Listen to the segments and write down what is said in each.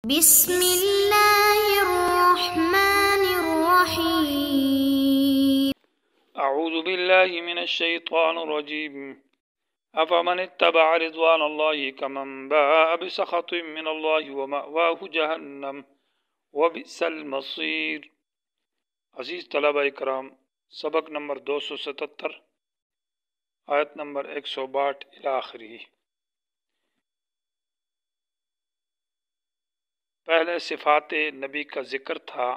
بسم اللہ الرحمن الرحیم۔ اعوذ باللہ من الشیطان الرجیم افمن اتبع رضوان اللہ کمن باء بسخط من اللہ ومأواہ جہنم وبئس المصیر۔ عزیز طلبہ اکرام، سبق نمبر 277 آیت نمبر 162 الی آخری۔ پہلے صفات نبی کا ذکر تھا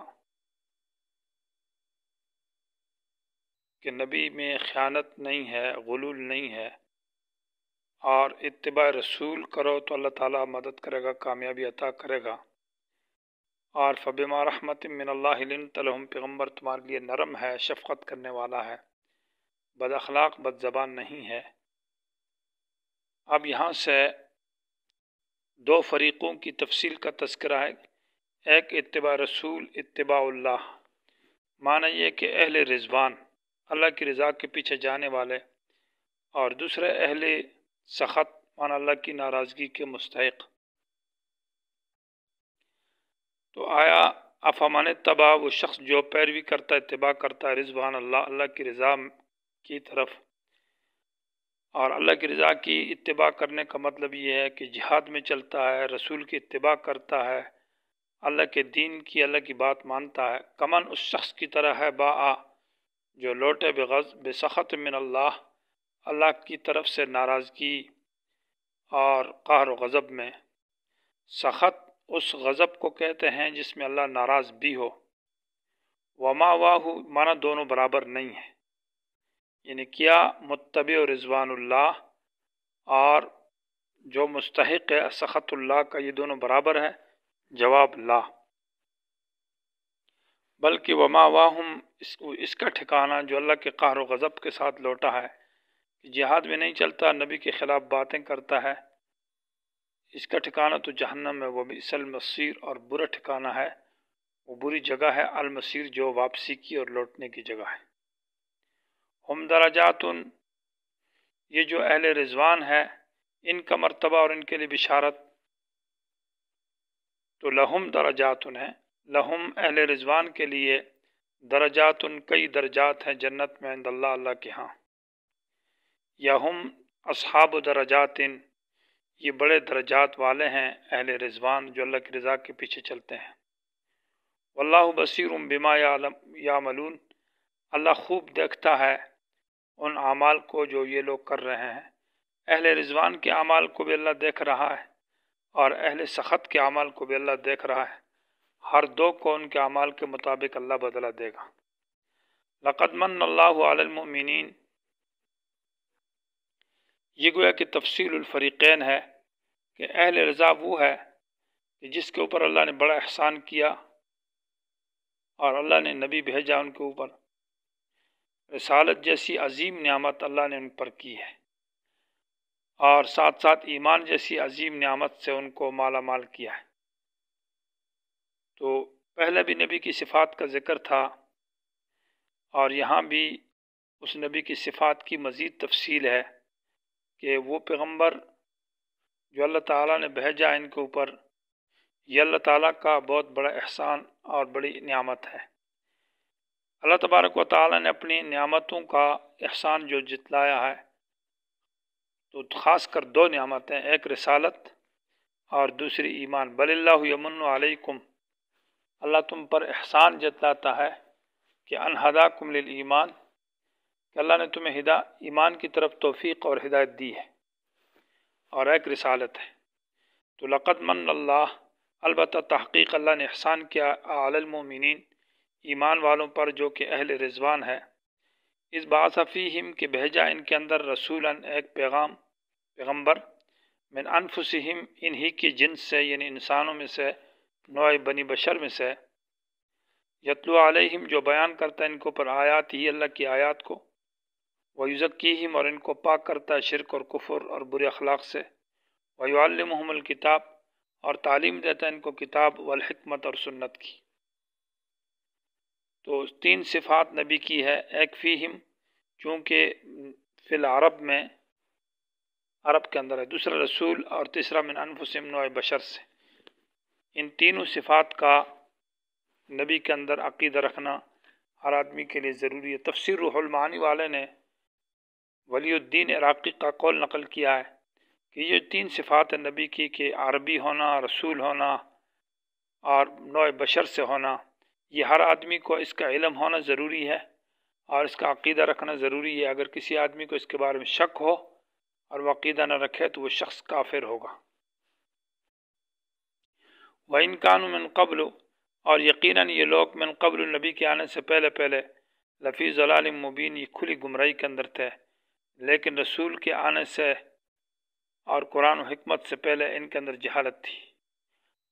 کہ نبی میں خیانت نہیں ہے، غلول نہیں ہے، اور اتباع رسول کرو تو اللہ تعالیٰ مدد کرے گا، کامیابی عطا کرے گا۔ اور فبما رحمت من اللہ لنت لہم، پیغمبر تمہارے لیے نرم ہے، شفقت کرنے والا ہے، بد اخلاق بد زبان نہیں ہے۔ اب یہاں سے دو فریقوں کی تفصیل کا تذکرہ ہے، ایک اتباع رسول، اتباع اللہ، معنی یہ کہ اہل رضوان، اللہ کی رضا کے پیچھے جانے والے، اور دوسرے اہل سخط، معنی اللہ کی ناراضگی کے مستحق۔ تو آیا افمن اتبع، وہ شخص جو پیروی کرتا ہے، اتباع کرتا ہے رضوان اللہ، اللہ کی رضا کی طرف۔ اور اللہ کی رضا کی اتباع کرنے کا مطلب یہ ہے کہ جہاد میں چلتا ہے، رسول کی اتباع کرتا ہے، اللہ کے دین کی، اللہ کی بات مانتا ہے، کمن اس شخص کی طرح ہے، باء جو لوٹے بسخط من اللہ، اللہ کی طرف سے ناراضگی اور قہر و غضب میں۔ سخط اس غضب کو کہتے ہیں جس میں اللہ ناراض بھی ہو۔ ومأواہ، معنی دونوں برابر نہیں ہے، یعنی کیا متبع رضوان اللہ اور جو مستحق ہے سخط اللہ کا، یہ دونوں برابر ہے؟ جواب لا، بلکہ ومأواہم، اس کا ٹھکانہ جو اللہ کے قہر و غضب کے ساتھ لوٹا ہے، جہاد میں نہیں چلتا، نبی کے خلاف باتیں کرتا ہے، اس کا ٹھکانہ تو جہنم ہے۔ وہ بئس المصیر، اور برا ٹھکانہ ہے، وہ بری جگہ ہے، المصیر جو واپسی کی اور لوٹنے کی جگہ ہے۔ ہم درجات، یہ جو اہل رضوان ہے ان کا مرتبہ اور ان کے لیے بشارت، تو لہم درجات ہے، لہم اہل رضوان کے لیے درجات، کئی درجات ہیں جنت میں، عند اللہ، اللہ کے ہاں۔ یا ہم اصحاب درجات، یہ بڑے درجات والے ہیں اہل رضوان جو اللہ کی رضا کے پیچھے چلتے ہیں۔ واللہ بصیر بما یعملون، اللہ خوب دیکھتا ہے ان اعمال کو جو یہ لوگ کر رہے ہیں۔ اہل رضوان کے اعمال کو بھی اللہ دیکھ رہا ہے، اور اہل سخط کے اعمال کو بھی اللہ دیکھ رہا ہے، ہر دو کو ان کے اعمال کے مطابق اللہ بدلہ دے گا۔ لقد من اللہ علی المؤمنین، یہ گویا کہ تفصیل الفریقین ہے کہ اہل رضا وہ ہے کہ جس کے اوپر اللہ نے بڑا احسان کیا، اور اللہ نے نبی بھیجا ان کے اوپر، رسالت جیسی عظیم نعمت اللہ نے ان پر کی ہے، اور ساتھ ساتھ ایمان جیسی عظیم نعمت سے ان کو مالا مال کیا ہے۔ تو پہلے بھی نبی کی صفات کا ذکر تھا، اور یہاں بھی اس نبی کی صفات کی مزید تفصیل ہے کہ وہ پیغمبر جو اللہ تعالیٰ نے بھیجا ان کے اوپر، یہ اللہ تعالیٰ کا بہت بڑا احسان اور بڑی نعمت ہے۔ اللہ تبارک و تعالیٰ نے اپنی نعمتوں کا احسان جو جتلایا ہے، تو خاص کر دو نعمتیں، ایک رسالت اور دوسری ایمان۔ بل اللہ یمن علیکم، اللہ تم پر احسان جتلاتا ہے کہ ان ہداکم للایمان، کہ اللہ نے تمہیں ایمان کی طرف توفیق اور ہدایت دی ہے، اور ایک رسالت ہے۔ تو لقد من اللہ، البتہ تحقیق اللہ نے احسان کیا، علی المؤمنین، ایمان والوں پر جو کہ اہل رضوان ہے، اس بعث فیہم، کہ بھیجا ان کے اندر، رسولاً ایک پیغمبر، من انفسہم، انہی کی جنس سے، یعنی انسانوں میں سے، نوع بنی بشر میں سے، یتلو علیہم، جو بیان کرتا ہے ان کو پر آیات ہی، اللہ کی آیات کو، ویزکیہم، اور ان کو پاک کرتا ہے شرک اور کفر اور برے اخلاق سے، ویعلمہم الکتاب، اور تعلیم دیتا ہے ان کو کتاب، والحکمت، اور سنت کی۔ تو تین صفات نبی کی ہے، ایک فیہم، چونکہ فی العرب میں، عرب کے اندر ہے، دوسرا رسول، اور تیسرا من انفسہم، نوع بشر سے۔ ان تینوں صفات کا نبی کے اندر عقیدہ رکھنا ہر آدمی کے لیے ضروری ہے۔ تفسیر روح المعانی والے نے ولی الدین عراقی کا قول نقل کیا ہے کہ یہ 3 صفات ہیں نبی کی، کہ عربی ہونا، رسول ہونا اور نوع بشر سے ہونا، یہ ہر آدمی کو اس کا علم ہونا ضروری ہے اور اس کا عقیدہ رکھنا ضروری ہے۔ اگر کسی آدمی کو اس کے بارے میں شک ہو اور وہ عقیدہ نہ رکھے تو وہ شخص کافر ہوگا۔ وَإِن كَانُوا مِن قَبْلُ، اور یقیناً یہ لوگ من قبل نبی کے آنے سے پہلے لفی ضلال مبین، یہ کھلی گمراہی کے اندر تھے، لیکن رسول کے آنے سے اور قرآن و حکمت سے پہلے ان کے اندر جہالت تھی۔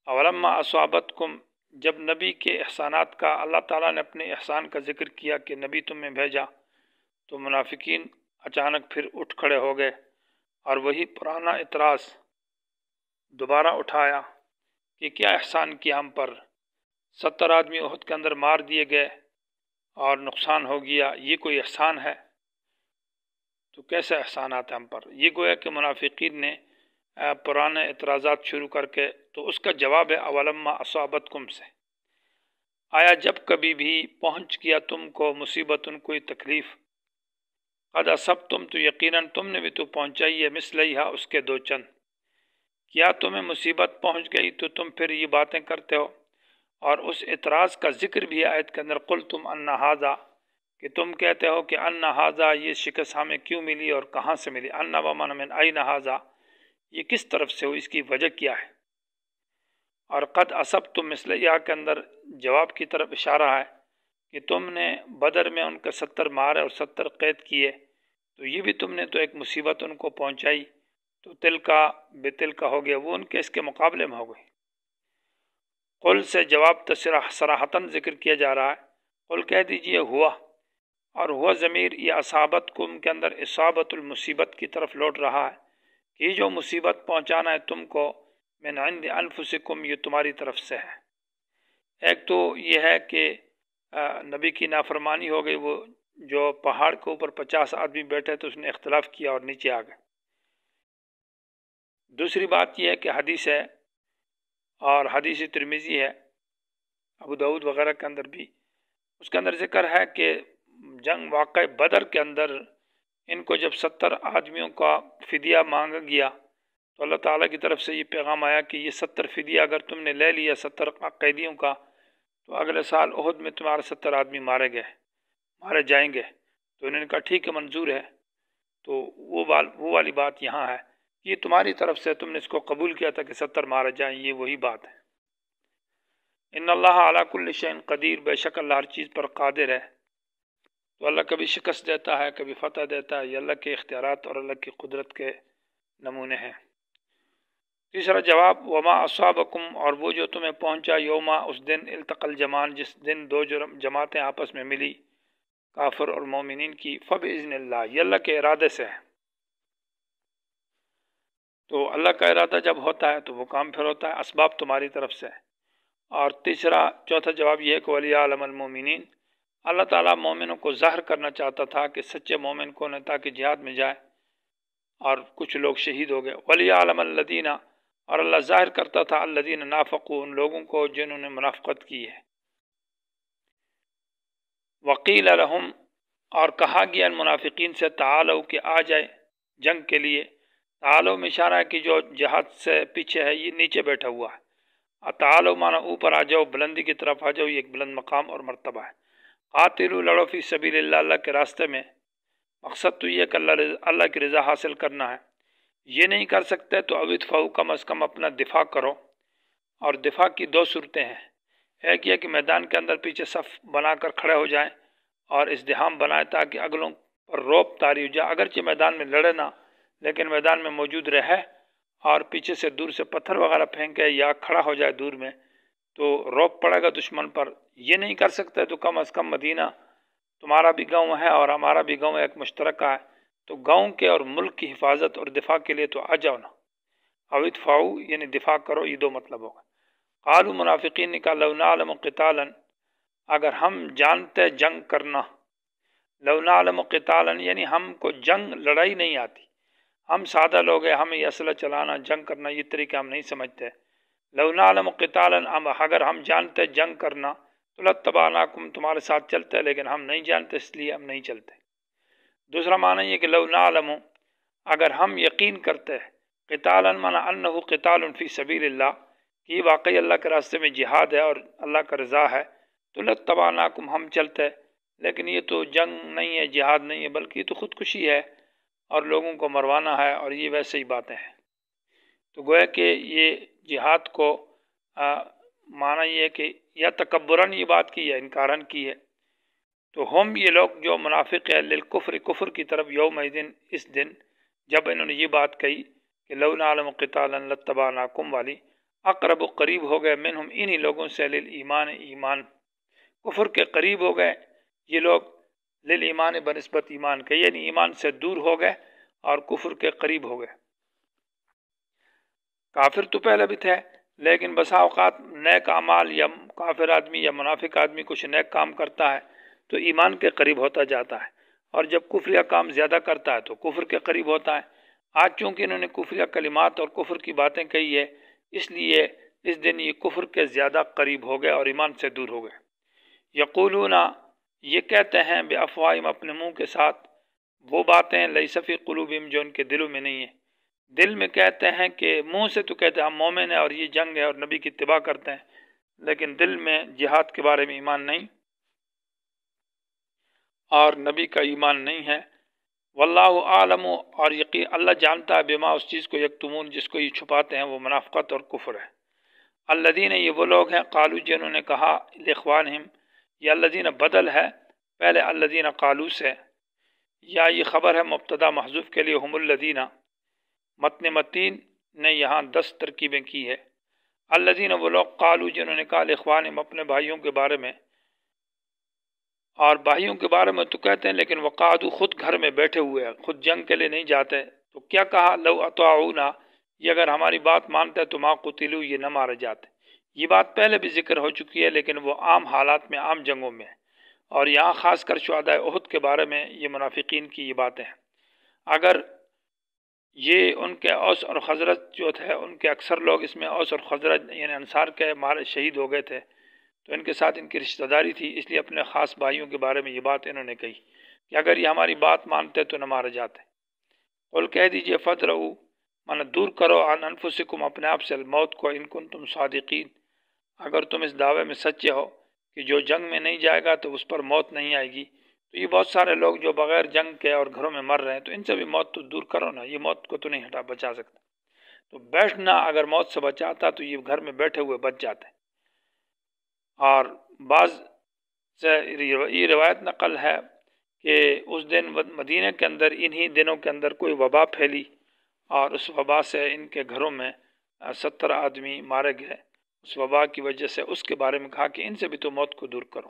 اولما اصابتکم، جب نبی کے احسانات کا اللہ تعالیٰ نے اپنے احسان کا ذکر کیا کہ نبی تم میں بھیجا، تو منافقین اچانک پھر اٹھ کھڑے ہو گئے اور وہی پرانا اعتراض دوبارہ اٹھایا کہ کیا احسان کیا ہم پر، 70 آدمی احد کے اندر مار دیے گئے اور نقصان ہو گیا، یہ کوئی احسان ہے؟ تو کیسے احسانات ہیں ہم پر؟ یہ گویا کہ منافقین نے پرانے اعتراضات شروع کر کے، تو اس کا جواب ہے اولما اصابتکم سے، آیا جب کبھی بھی پہنچ گیا تم کو مصیبت، کوئی تکلیف، قد اصبتم، تو یقیناً تم نے بھی تو پہنچائی ہے، مثلیہا، اس کے 2 چند، کیا تمہیں مصیبت پہنچ گئی تو تم پھر یہ باتیں کرتے ہو؟ اور اس اعتراض کا ذکر بھی آیت کے اندر قلتم ان ھذا، کہ تم کہتے ہو کہ ان ھذا، یہ شکست ہمیں کیوں ملی اور کہاں سے ملی، ان ومن من این ھذا، یہ کس طرف سے ہوئی، اس کی وجہ کیا ہے؟ اور قد اصبتم مثلیہا کے اندر جواب کی طرف اشارہ ہے کہ تم نے بدر میں ان کے 70 مارے اور 70 قید کیے، تو یہ بھی تم نے تو ایک مصیبت ان کو پہنچائی، تو تل کا بے تل کا ہو گیا، وہ ان کے اس کے مقابلے میں ہو گئی۔ قل سے جواب صراحتاً ذکر کیا جا رہا ہے، قل کہہ دیجئے ہوا، اور ہوا ضمیر یہ اصابت کم کے اندر اصابت المصیبت کی طرف لوٹ رہا ہے، کہ یہ جو مصیبت پہنچانا ہے تم کو، من عند انفسکم، یہ تمہاری طرف سے ہے۔ ایک تو یہ ہے کہ نبی کی نافرمانی ہو گئی، وہ جو پہاڑ کے اوپر 50 آدمی بیٹھے تو اس نے اختلاف کیا اور نیچے آ گئے۔ دوسری بات یہ ہے کہ حدیث ہے، اور حدیث ترمذی ہے، ابو داؤد وغیرہ کے اندر بھی اس کے اندر ذکر ہے کہ جنگ واقع بدر کے اندر ان کو جب 70 آدمیوں کا فدیہ مانگا گیا تو اللہ تعالیٰ کی طرف سے یہ پیغام آیا کہ یہ 70 فدیہ اگر تم نے لے لیا 70 قیدیوں کا، تو اگلے سال احد میں تمہارے 70 آدمی مارے جائیں گے۔ تو انہوں نے کہا ٹھیک ہے، منظور ہے۔ تو وہ والی بات یہاں ہے، یہ تمہاری طرف سے تم نے اس کو قبول کیا تھا کہ 70 مارے جائیں، یہ وہی بات ہے۔ ان اللہ علی کل شیء قدیر، بے شک اللہ ہر چیز پر قادر ہے۔ تو اللہ کبھی شکست دیتا ہے، کبھی فتح دیتا ہے، یہ اللہ کے اختیارات اور اللہ کی قدرت کے نمونے ہیں۔ تیسرا جواب وما اصابکم، اور وہ جو تمہیں پہنچا، یوما، اس دن، التقى الجمعان، جس دن 2 جماعتیں آپس میں ملی، کافر اور مومنین کی، فباذن اللہ، یہ اللہ کے ارادے سے ہے۔ تو اللہ کا ارادہ جب ہوتا ہے تو وہ کام پھر ہوتا ہے، اسباب تمہاری طرف سے ہے۔ اور چوتھا جواب یہ ہے کہ وَلِيَعْلَمَ الْمُؤْمِنِينَ، اللہ تعالیٰ مومنوں کو ظاہر کرنا چاہتا تھا کہ سچے مومن کون ہے، تاکہ جہاد میں جائے اور کچھ لوگ شہید ہو گئے۔ وَلِيَعْلَمَ الَّذِينَ، اور اللہ ظاہر کرتا تھا الَّذِينَ نَافَقُوا، ان لوگوں کو جنہوں نے منافقت کی ہے۔ وَقِيلَ لَهُمْ، اور کہا گیا ان منافقین سے، تعالوا، کہ آ جائے جنگ کے لیے۔ تعالوا میں اشارہ ہے کہ جو جہاد سے پیچھے ہے یہ نیچے بیٹھا ہوا ہے، تعالوا مانا اوپر آ جاؤ، بلندی کی طرف آ جاؤ، یہ ایک بلند مقام اور مرتبہ ہے۔ قاتلوا، لڑو، فی سبیل اللہ، اللہ کے راستے میں۔ مقصد تو یہ کہ اللہ کی رضا حاصل کرنا ہے۔ یہ نہیں کر سکتے تو ادفعوا، کم از کم اپنا دفاع کرو۔ اور دفاع کی 2 صورتیں ہیں، ایک یہ کہ میدان کے اندر پیچھے صف بنا کر کھڑے ہو جائیں اور ازدحام بنائیں تاکہ اگلوں پر رعب طاری ہو جائے، اگرچہ میدان میں لڑے نہ لیکن میدان میں موجود رہے، اور پیچھے سے دور سے پتھر وغیرہ پھینکے یا کھڑا ہو جائے دور میں تو رعب پڑے گا دشمن پر۔ یہ نہیں کر سکتے تو کم از کم مدینہ تمہارا بھی گاؤں ہے اور ہمارا بھی گاؤں ایک مشترکہ ہے، تو گاؤں کے اور ملک کی حفاظت اور دفاع کے لیے تو آ جاؤ نا۔ او ادفعوا یعنی دفاع کرو، یہ 2 مطلب ہوگا۔ قالوا، منافقین نے کہا، لو نعلم قتالا، اگر ہم جانتے جنگ کرنا، لو نعلم قتالا یعنی ہم کو جنگ لڑائی نہیں آتی، ہم سادہ لوگ ہیں، ہمیں یہ اسلحہ چلانا، جنگ کرنا، یہ طریقہ ہم نہیں سمجھتے، لو نعلم قتالا، اگر ہم جانتے جنگ کرنا تو لاتبعناکم، تمہارے ساتھ چلتے، لیکن ہم نہیں جانتے اس لیے ہم نہیں چلتے۔ دوسرا معنی یہ کہ لو نعلم، اگر ہم یقین کرتے، قتالا معنی انہ قتال فی سبیل اللہ، کہ یہ واقعی اللہ کے راستے میں جہاد ہے اور اللہ کا رضا ہے، تو لاتبعناکم، ہم چلتے، لیکن یہ تو جنگ نہیں ہے، جہاد نہیں ہے، بلکہ یہ تو خودکشی ہے اور لوگوں کو مروانا ہے، اور یہ ویسے ہی باتیں ہیں۔ تو گویا کہ یہ جہاد کو معنی یہ ہے کہ یا تکبراً یہ بات کی یا انکاراً کی ہے۔ تو ہم یہ لوگ جو منافق ہے للکفر، کفر کی طرف، یوم دن، اس دن جب انہوں نے یہ بات کہی کہ لو نعلم قتالا لاتبعناکم والی، اقرب، قریب ہو گئے، منہم، انہی لوگوں سے، للایمان، ایمان، کفر کے قریب ہو گئے یہ لوگ، للایمان، بنسبت ایمان کے، یعنی ایمان سے دور ہو گئے اور کفر کے قریب ہو گئے۔ کافر تو پہلے بھی تھے، لیکن بسا اوقات نیک اعمال یا کافر آدمی یا منافق آدمی کچھ نیک کام کرتا ہے تو ایمان کے قریب ہوتا جاتا ہے، اور جب کفریہ کام زیادہ کرتا ہے تو کفر کے قریب ہوتا ہے۔ آج چونکہ انہوں نے کفریہ کلمات اور کفر کی باتیں کہی ہے، اس لیے اس دن یہ کفر کے زیادہ قریب ہو گئے اور ایمان سے دور ہو گئے۔ یقولون، یہ کہتے ہیں، بافواہہم، اپنے منہ کے ساتھ، وہ باتیں، لیس فی قلوبہم، جو ان کے دلوں میں نہیں ہے۔ دل میں کہتے ہیں کہ منہ سے تو کہتے ہیں ہم مومن ہیں اور یہ جنگ ہے اور نبی کی اتباع کرتے ہیں، لیکن دل میں جہاد کے بارے میں ایمان نہیں اور نبی کا ایمان نہیں ہے۔ واللہ عالم، اور یقین اللہ جانتا ہے، بما، اس چیز کو، یکتمون، جس کو یہ چھپاتے ہیں، وہ منافقت اور کفر ہے۔ الذین، یہ وہ لوگ ہیں، قالو، جنہوں نے کہا، لاخوانہم، یہ الذین بدل ہے پہلے الذین قالو سے، یا یہ خبر ہے مبتدا محذوف کے لیے، ہم الذین، متن متین نے یہاں 10 ترکیبیں کی ہے۔ الذین، وہ لوگ، قالو، جنہوں نے کہا، لاخوانہم، اپنے بھائیوں کے بارے میں، اور بھائیوں کے بارے میں تو کہتے ہیں لیکن وقعدوا، خود گھر میں بیٹھے ہوئے ہیں، خود جنگ کے لیے نہیں جاتے، تو کیا کہا، لو اطاعونا، یہ اگر ہماری بات مانتے تو ما قتلوا، یہ نہ مارے جاتے۔ یہ بات پہلے بھی ذکر ہو چکی ہے، لیکن وہ عام حالات میں، عام جنگوں میں ہے، اور یہاں خاص کر شہداء احد کے بارے میں یہ منافقین کی یہ باتیں ہیں۔ اگر یہ ان کے اوس اور خزرج جو تھے، ان کے اکثر لوگ اس میں اوس اور خزرج یعنی انصار کے مارے شہید ہو گئے تھے، تو ان کے ساتھ ان کی رشتہ داری تھی، اس لیے اپنے خاص بھائیوں کے بارے میں یہ بات انہوں نے کہی کہ اگر یہ ہماری بات مانتے تو نہ مارے جاتے۔ قل، کہہ دیجئے، فدرؤ، مانا دور کرو، عن انفسکم، اپنے آپ سے، الموت کو، ان کنتم صادقین، اگر تم اس دعوے میں سچے ہو کہ جو جنگ میں نہیں جائے گا تو اس پر موت نہیں آئے گی۔ تو یہ بہت سارے لوگ جو بغیر جنگ کے اور گھروں میں مر رہے ہیں، تو ان سے بھی موت تو دور کرو نا، یہ موت کو تو نہیں بچا سکتا۔ تو بیٹھنا اگر موت سے بچاتا تو یہ گھر میں بیٹھے ہوئے بچ جاتے۔ اور بعض سے یہ روایت نقل ہے کہ اس دن مدینہ کے اندر، انہی دنوں کے اندر، کوئی وبا پھیلی، اور اس وبا سے ان کے گھروں میں 70 آدمی مارے گئے۔ اس وبا کی وجہ سے اس کے بارے میں کہا کہ ان سے بھی تو موت کو دور کرو۔